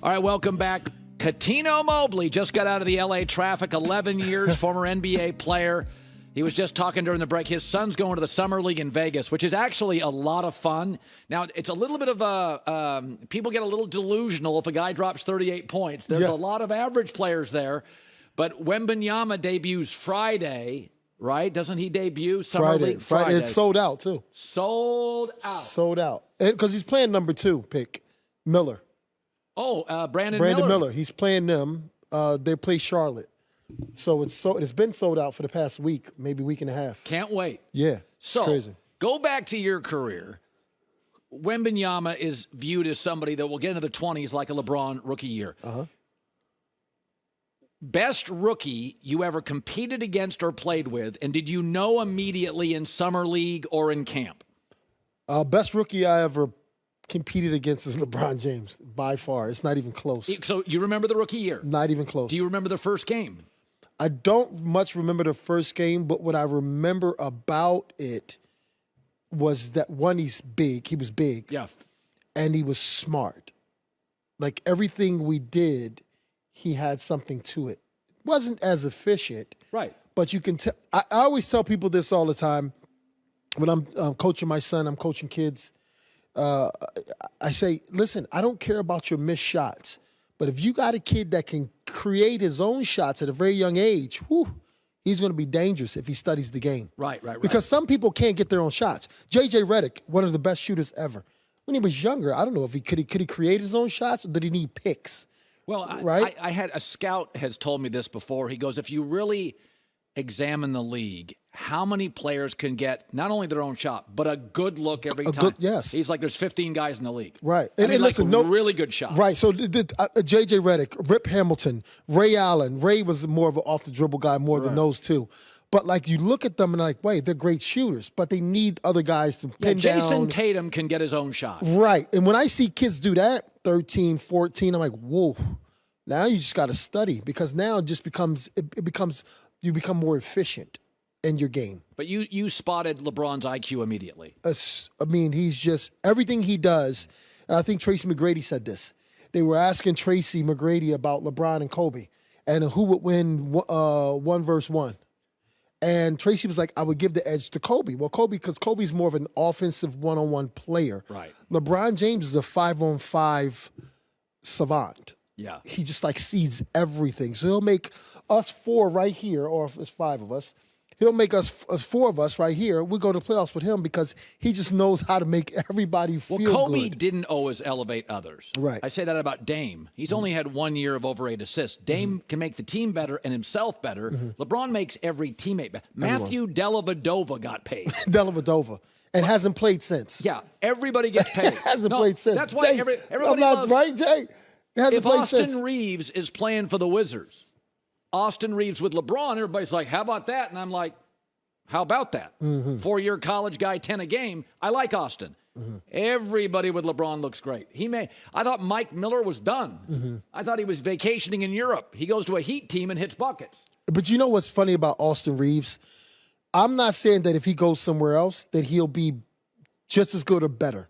All right, welcome back. Cuttino Mobley just got out of the L.A. traffic, 11 years, former NBA player. He was just talking during the break. His son's going to the Summer League in Vegas, which is actually a lot of fun. Now, it's a little bit of a people get a little delusional if a guy drops 38 points. There's a lot of average players there. But Wembanyama debuts Friday, right? Doesn't he debut Summer League Friday? It's sold out, too. Sold out. Sold out. Because he's playing number 2 pick, Miller. Oh, Brandon Miller. He's playing them. They play Charlotte. So it's been sold out for the past week, maybe week and a half. Can't wait. Yeah, it's crazy. Go back to your career. Wembanyama is viewed as somebody that will get into the 20s like a LeBron rookie year. Uh-huh. Best rookie you ever competed against or played with, and did you know immediately in Summer League or in camp? Best rookie I ever competed against is LeBron James, by far. It's not even close. So you remember the rookie year? Not even close. Do you remember the first game? I don't much remember the first game, but what I remember about it was that, one, he's big. He was big. Yeah. And he was smart. Like, everything we did, he had something to it. Wasn't as efficient. Right. But you can tell. I always tell people this all the time. When I'm coaching my son, I'm coaching kids. I say, listen, I don't care about your missed shots, but if you got a kid that can create his own shots at a very young age, he's going to be dangerous if he studies the game. Right. Because some people can't get their own shots. J.J. Redick, one of the best shooters ever. When he was younger, I don't know if he could he create his own shots, or did he need picks? Well, I had a scout has told me this before. He goes, if you really examine the league, how many players can get not only their own shot, but a good look every time? Yes. He's like, there's 15 guys in the league. Right. And listen, really good shots. Right. So J.J. Redick, Rip Hamilton, Ray Allen. Ray was more of an off-the-dribble guy more than those two. But, like, you look at them and, like, wait, they're great shooters, but they need other guys to pin down. Jason Tatum can get his own shot. Right. And when I see kids do that, 13, 14, I'm like, whoa. Now you just got to study, because now it just becomes you become more efficient in your game. But you spotted LeBron's IQ immediately. I mean, he's just everything he does. And I think Tracy McGrady said this. They were asking Tracy McGrady about LeBron and Kobe and who would win 1v1. And Tracy was like, I would give the edge to Kobe. Well, because Kobe's more of an offensive one-on-one player. Right. LeBron James is a 5-on-5 savant. Yeah. He just like sees everything. So he'll make us 4 right here, or if it's 5 of us, he'll make us 4 of us right here. We go to playoffs with him because he just knows how to make everybody feel good. Well, Kobe didn't always elevate others. Right. I say that about Dame. He's only had 1 year of over 8 assists. Dame can make the team better and himself better. LeBron makes every teammate better. Matthew Dellavedova got paid. Dellavedova. And hasn't played since. Yeah, everybody gets paid. Hasn't played since. That's why Jay, everybody loves. Right, Jay? If Austin Reeves is playing for the Wizards, Austin Reeves with LeBron, everybody's like, how about that? And I'm like, how about that? 4-year college guy, 10 a game. I like Austin. Everybody with LeBron looks great. I thought Mike Miller was done. I thought he was vacationing in Europe. He goes to a Heat team and hits buckets. But you know what's funny about Austin Reeves? I'm not saying that if he goes somewhere else that he'll be just as good or better.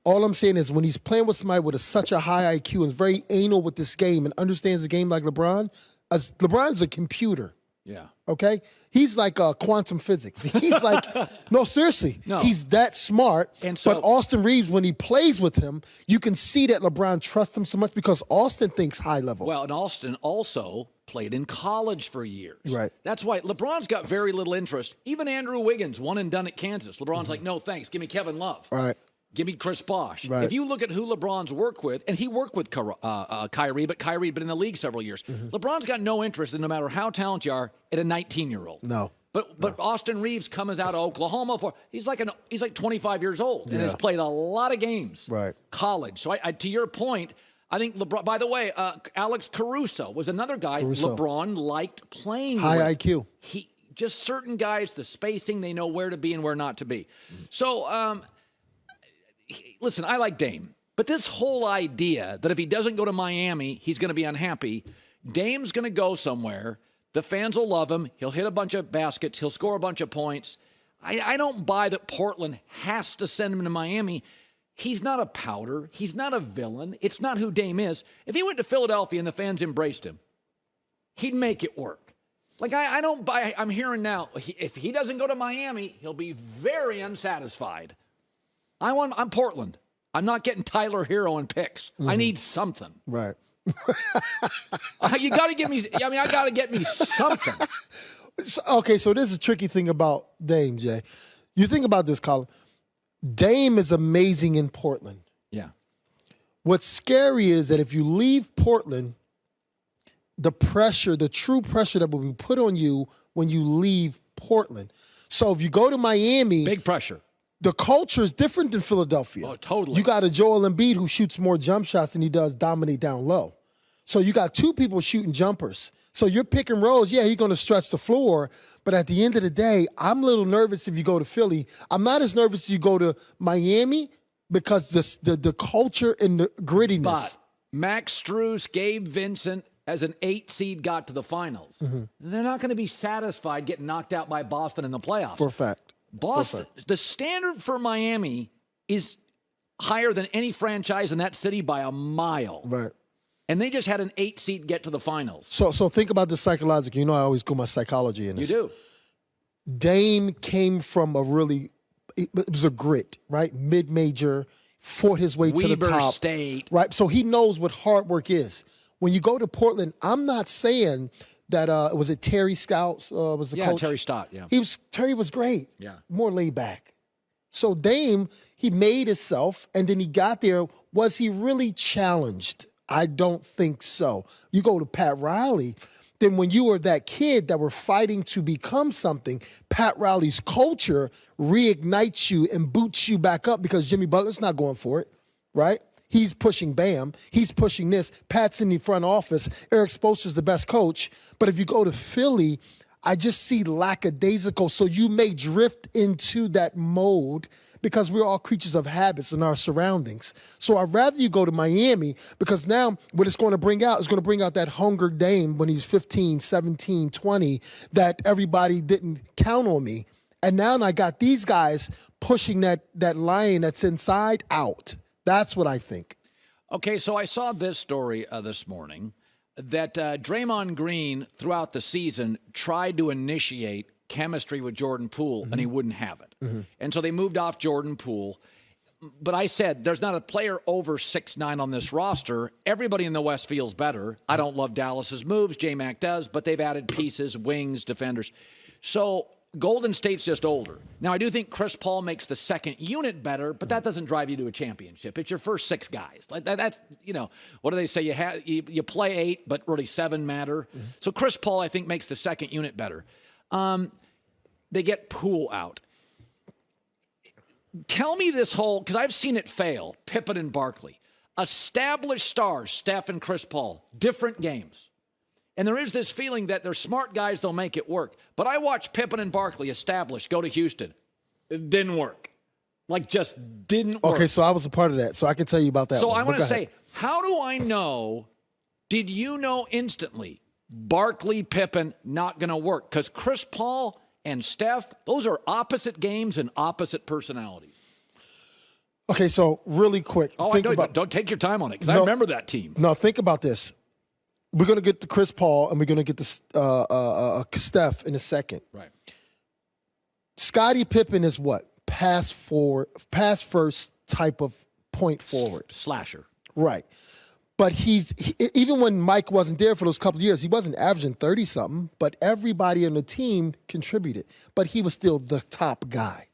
All I'm saying is when he's playing with somebody with such a high IQ and is very anal with this game and understands the game like LeBron, LeBron's a computer. Yeah. Okay? He's like quantum physics. He's like, no, seriously. No. He's that smart. And so, but Austin Reeves, when he plays with him, you can see that LeBron trusts him so much because Austin thinks high level. Well, and Austin also played in college for years. Right. That's why LeBron's got very little interest. Even Andrew Wiggins, one and done at Kansas. LeBron's like, no, thanks. Give me Kevin Love. Right. Give me Chris Bosh. Right. If you look at who LeBron's worked with, and he worked with Kyrie, but Kyrie had been in the league several years. LeBron's got no interest in, no matter how talented you are, in a 19-year-old. No. But Austin Reeves comes out of Oklahoma he's like 25 years old and has played a lot of games. Right. College. So to your point, I think LeBron. By the way, Alex Caruso was another guy LeBron liked playing with. High IQ. He just certain guys, the spacing, they know where to be and where not to be. So. Listen, I like Dame, but this whole idea that if he doesn't go to Miami, he's going to be unhappy. Dame's going to go somewhere. The fans will love him. He'll hit a bunch of baskets. He'll score a bunch of points. I don't buy that Portland has to send him to Miami. He's not a powder. He's not a villain. It's not who Dame is. If he went to Philadelphia and the fans embraced him, he'd make it work. Like, I don't buy, I'm hearing now, if he doesn't go to Miami, he'll be very unsatisfied. I'm Portland. I'm not getting Tyler Hero and picks. I need something. Right. You got to give me, I got to get me something. Okay, so this is a tricky thing about Dame, Jay. You think about this, Colin. Dame is amazing in Portland. Yeah. What's scary is that if you leave Portland, the pressure, the true pressure that will be put on you when you leave Portland. So if you go to Miami, big pressure. The culture is different than Philadelphia. Oh, totally. You got a Joel Embiid who shoots more jump shots than he does dominate down low. So you got two people shooting jumpers. So you're picking rolls. Yeah, he's going to stretch the floor. But at the end of the day, I'm a little nervous if you go to Philly. I'm not as nervous as you go to Miami because the culture and the grittiness. But Max Strus, Gabe Vincent, as an 8 seed, got to the finals. They're not going to be satisfied getting knocked out by Boston in the playoffs. For a fact. Boston, the standard for Miami is higher than any franchise in that city by a mile. Right. And they just had an 8 seed get to the finals. So think about this psychologically. You know I always go my psychology in this. You do. Dame came from it was a grit, right? Mid-major, fought his way to the top. State. Right? So he knows what hard work is. When you go to Portland, I'm not saying that was it Terry Stotts was the coach? Terry Stott, yeah. Terry was great. Yeah. More laid back. So Dame, he made himself, and then he got there. Was he really challenged? I don't think so. You go to Pat Riley, then when you were that kid that were fighting to become something, Pat Riley's culture reignites you and boots you back up because Jimmy Butler's not going for it, right? He's pushing Bam. He's pushing this. Pat's in the front office. Eric Spoelstra's the best coach. But if you go to Philly, I just see lackadaisical. So you may drift into that mode because we're all creatures of habits in our surroundings. So I'd rather you go to Miami because now what it's going to bring out is going to bring out that hunger Dame when he's 15, 17, 20, that everybody didn't count on me. And now I got these guys pushing that lion that's inside out. That's what I think. Okay, so I saw this story this morning that Draymond Green, throughout the season, tried to initiate chemistry with Jordan Poole, and he wouldn't have it. And so they moved off Jordan Poole. But I said, there's not a player over 6'9" on this roster. Everybody in the West feels better. I don't love Dallas's moves. J-Mac does, but they've added pieces, wings, defenders. So Golden State's just older. Now, I do think Chris Paul makes the second unit better, but that doesn't drive you to a championship. It's your first 6 guys. Like that's, what do they say? You play 8, but really 7 matter. So Chris Paul, I think, makes the second unit better. They get Poole out. Tell me this whole, because I've seen it fail, Pippen and Barkley. Established stars, Steph and Chris Paul, different games. And there is this feeling that they're smart guys, they'll make it work. But I watched Pippen and Barkley established go to Houston. It didn't work. Just didn't work. Okay, so I was a part of that, so I can tell you about that. So I want to say, how do I know, did you know instantly, Barkley, Pippen, not going to work? Because Chris Paul and Steph, those are opposite games and opposite personalities. Okay, so really quick. Don't take your time on it, because I remember that team. No, think about this. We're going to get to Chris Paul, and we're going to get to Steph in a second. Right. Scottie Pippen is what? Pass first type of point forward. Slasher. Right. But even when Mike wasn't there for those couple of years, he wasn't averaging 30-something, but everybody on the team contributed. But he was still the top guy.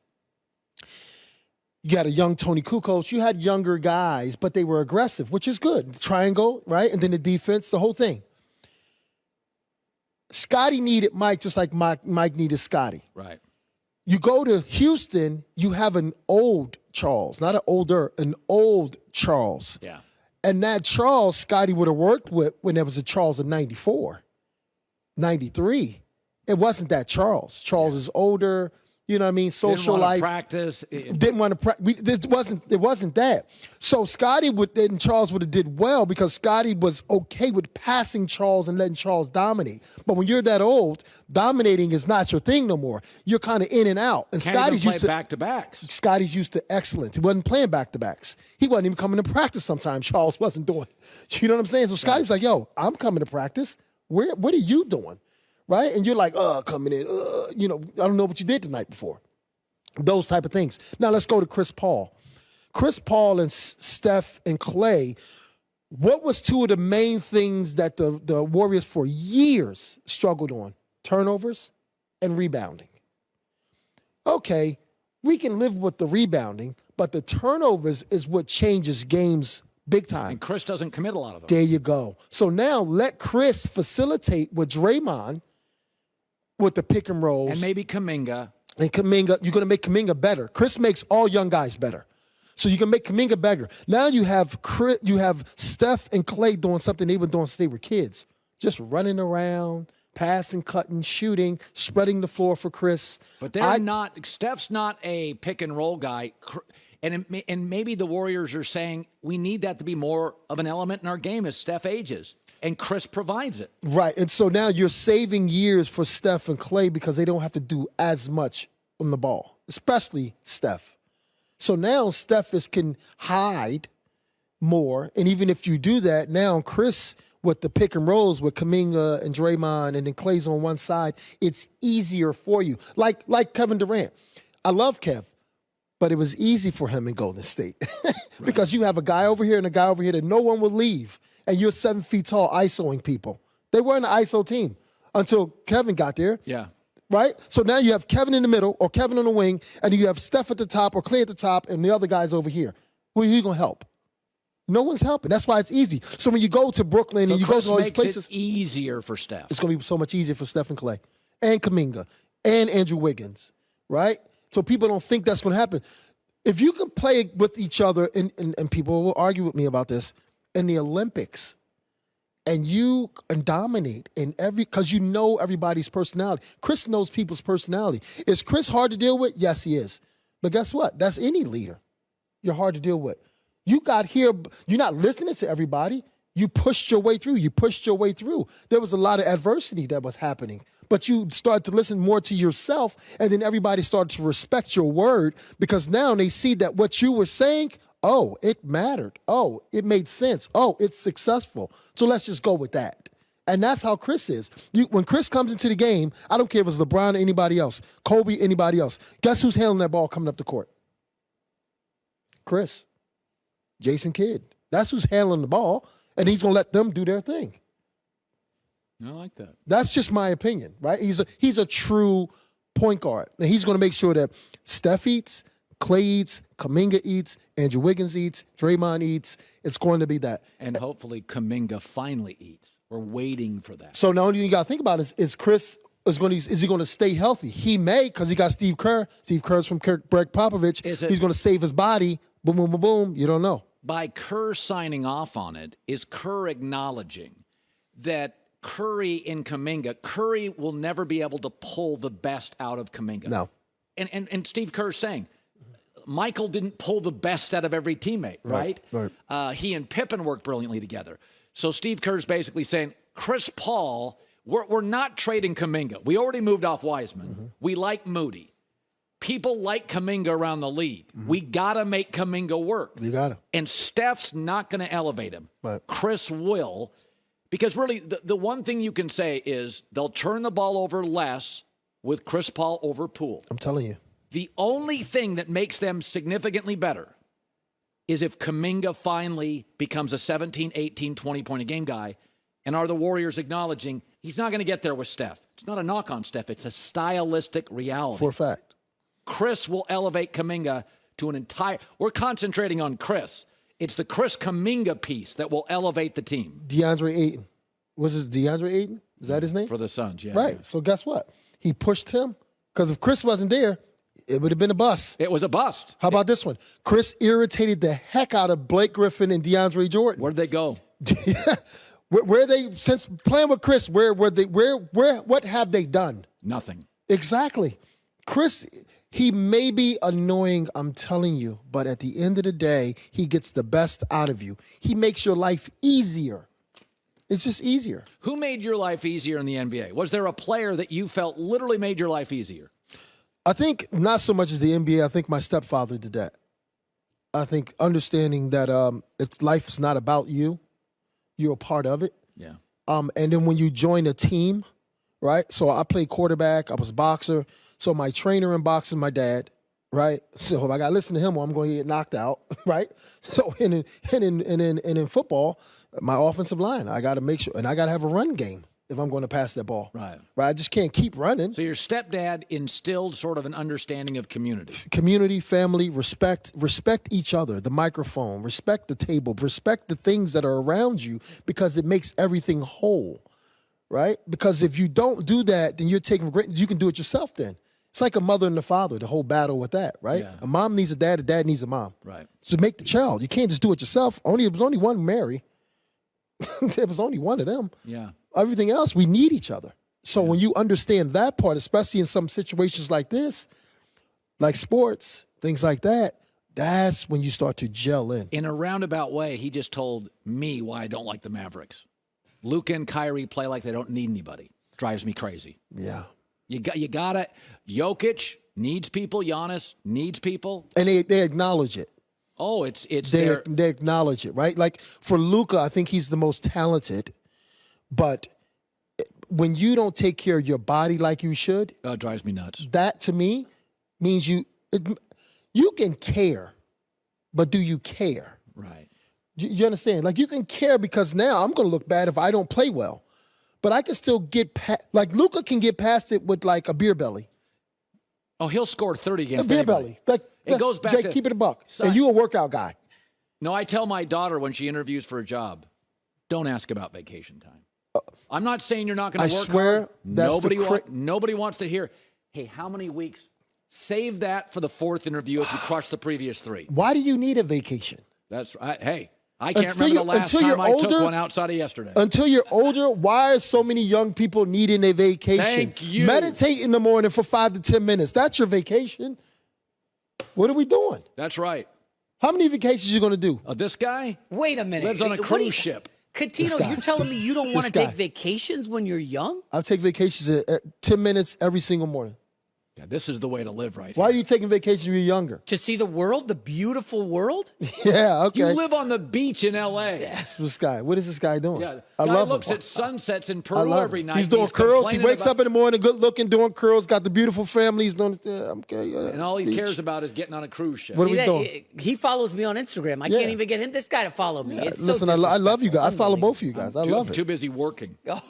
You had a young Tony Kukoc. You had younger guys, but they were aggressive, which is good. The triangle, right? And then the defense, the whole thing. Scottie needed Mike just like Mike needed Scottie. Right. You go to Houston, you have an old Charles, not an older, an old Charles. Yeah. And that Charles, Scottie would have worked with when there was a Charles in 94, 93. It wasn't that Charles. Charles is older. You know what I mean? Social life. Practice. Didn't want to practice. It wasn't that. So Scottie and Charles would have did well because Scottie was okay with passing Charles and letting Charles dominate. But when you're that old, dominating is not your thing no more. You're kind of in and out. And Scotty's used to back-to-backs. Scotty's used to excellence. He wasn't playing back-to-backs. He wasn't even coming to practice sometimes. Charles wasn't doing. You know what I'm saying? So Scotty's like, yo, I'm coming to practice. What are you doing? Right? And you're like, coming in, I don't know what you did the night before. Those type of things. Now let's go to Chris Paul. Chris Paul and Steph and Clay, what was two of the main things that the Warriors for years struggled on? Turnovers and rebounding. Okay, we can live with the rebounding, but the turnovers is what changes games big time. And Chris doesn't commit a lot of them. There you go. So now let Chris facilitate with Draymond with the pick and rolls. And maybe Kuminga. And Kuminga, you're going to make Kuminga better. Chris makes all young guys better. So you can make Kuminga better. Now you have Steph and Clay doing something they were doing since they were kids. Just running around, passing, cutting, shooting, spreading the floor for Chris. But Steph's not a pick and roll guy. And maybe the Warriors are saying we need that to be more of an element in our game as Steph ages. And Chris provides it. Right. And so now you're saving years for Steph and Clay because they don't have to do as much on the ball, especially Steph. So now Steph can hide more. And even if you do that, now Chris with the pick and rolls with Kuminga and Draymond and then Clay's on one side, it's easier for you. Like Kevin Durant. I love Kev. But it was easy for him in Golden State because you have a guy over here and a guy over here that no one will leave. And you're 7 feet tall ISOing people. They weren't an ISO team until Kevin got there. Yeah. Right? So now you have Kevin in the middle or Kevin on the wing, and you have Steph at the top or Clay at the top, and the other guys over here. Who are you going to help? No one's helping. That's why it's easy. So when you go to Brooklyn and you go to all these places. It easier for Steph. It's going to be so much easier for Steph and Clay and Kuminga and Andrew Wiggins. Right? So people don't think that's going to happen. If you can play with each other, and people will argue with me about this, in the Olympics, and you dominate in because you know everybody's personality. Chris knows people's personality. Is Chris hard to deal with? Yes, he is. But guess what? That's any leader. You're hard to deal with. You got here, you're not listening to everybody. You pushed your way through. There was a lot of adversity that was happening. But you started to listen more to yourself, and then everybody started to respect your word because now they see that what you were saying, oh, it mattered. Oh, it made sense. Oh, it's successful. So let's just go with that. And that's how Chris is. When Chris comes into the game, I don't care if it's LeBron or anybody else, Kobe, anybody else. Guess who's handling that ball coming up the court? Chris. Jason Kidd. That's who's handling the ball, and he's going to let them do their thing. I like that. That's just my opinion, right? He's a true point guard. And he's going to make sure that Steph eats, Clay eats, Kuminga eats, Andrew Wiggins eats, Draymond eats. It's going to be that. And hopefully Kuminga finally eats. We're waiting for that. So the only thing you got to think about is Chris is he going to stay healthy? He may because he got Steve Kerr. Steve Kerr's from Greg Popovich. He's going to save his body. Boom, boom, boom, boom. You don't know. By Kerr signing off on it, is Kerr acknowledging that Curry and Kuminga, Curry will never be able to pull the best out of Kuminga. No. And Steve Kerr's saying, Michael didn't pull the best out of every teammate, right? Right. He and Pippen worked brilliantly together. So Steve Kerr's basically saying, Chris Paul, we're not trading Kuminga. We already moved off Wiseman. Mm-hmm. We like Moody. People like Kuminga around the league. Mm-hmm. We got to make Kuminga work. You got to. And Steph's not going to elevate him. Right. Chris will. Because really, the one thing you can say is they'll turn the ball over less with Chris Paul over Poole. I'm telling you. The only thing that makes them significantly better is if Kuminga finally becomes a 17, 18, 20-point-a-game guy, and are the Warriors acknowledging he's not going to get there with Steph. It's not a knock on Steph. It's a stylistic reality. For a fact. Chris will elevate Kuminga to an entire – we're concentrating on Chris. It's the Chris Kuminga piece that will elevate the team. DeAndre Ayton. Was this DeAndre Ayton? Is that his name? For the Suns, yeah. Right. Yeah. So guess what? He pushed him because if Chris wasn't there, it would have been a bust. It was a bust. How about this one? Chris irritated the heck out of Blake Griffin and DeAndre Jordan. Where'd they go? Where they since playing with Chris? What have they done? Nothing. Exactly. Chris, He may be annoying, I'm telling you, but at the end of the day, he gets the best out of you. He makes your life easier. It's just easier. Who made your life easier in the NBA? Was there a player that you felt literally made your life easier? I think not so much as the NBA. I think my stepfather did that. I think understanding that life is not about you. You're a part of it. Yeah. And then when you join a team, right? So I played quarterback. I was a boxer. So my trainer in boxing, my dad, right? So if I got to listen to him or I'm going to get knocked out, right? So and in football, my offensive line, I got to make sure, and I got to have a run game if I'm going to pass that ball. Right. I just can't keep running. So your stepdad instilled sort of an understanding of community. Community, family, respect each other, the microphone, respect the table, respect the things that are around you because it makes everything whole, right? Because if you don't do that, then you're taking for granted. You can do it yourself then. It's like a mother and a father, the whole battle with that, right? Yeah. A mom needs a dad needs a mom. Right. So make the child. You can't just do it yourself. It was only one Mary. There was only one of them. Yeah. Everything else, we need each other. So when you understand that part, especially in some situations like this, like sports, things like that, that's when you start to gel in. In a roundabout way, he just told me why I don't like the Mavericks. Luka and Kyrie play like they don't need anybody. Drives me crazy. Yeah. You got to. Jokic needs people. Giannis needs people. And they acknowledge it. Oh, it's they acknowledge it, right? Like for Luka, I think he's the most talented, but when you don't take care of your body like you should, it drives me nuts. That to me means you can care, but do you care? Right. You understand? Like you can care because now I'm going to look bad if I don't play well, but I can still get like Luka can get past it with like a beer belly. Oh, he'll score 30 against a beer anybody. belly. It goes back Jake, to, keep it a buck. Son, and you a workout guy. No, I tell my daughter when she interviews for a job, don't ask about vacation time. I'm not saying you're not going to work swear hard. that's Nobody wants to hear, hey, how many weeks? Save that for the fourth interview if you crush the previous three. Why do you need a vacation? That's right. Hey, I can't remember the last time I took one outside of yesterday. Until you're older, why are so many young people needing a vacation? Thank you. Meditate in the morning for 5 to 10 minutes. That's your vacation. What are we doing? That's right. How many vacations are you going to do? This guy? Wait a minute. Lives on a cruise ship. Cuttino, you're telling me you don't want to take vacations when you're young? I'll take vacations at 10 minutes every single morning. Yeah, this is the way to live right Why here. are you taking vacations when you're younger? To see the world, the beautiful world? Yeah, okay. You live on the beach in L.A. Yes, this guy. What is this guy doing? Yeah, I guy love looks him. at sunsets in Peru every night. He's doing curls. He wakes up in the morning, good looking, doing curls, got the beautiful family. He's doing and all he cares about is getting on a cruise ship. What are we doing? He follows me on Instagram. I can't even get this guy to follow me. It's Listen, so I love you guys. I follow both of you guys. I love it. Too busy working. Oh.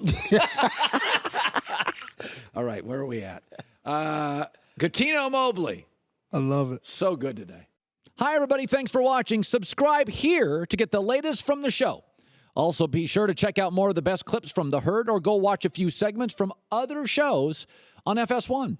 All right, where are we at? Cuttino Mobley. I love it. So good today. Hi, everybody. Thanks for watching. Subscribe here to get the latest from the show. Also, be sure to check out more of the best clips from The Herd or go watch a few segments from other shows on FS1.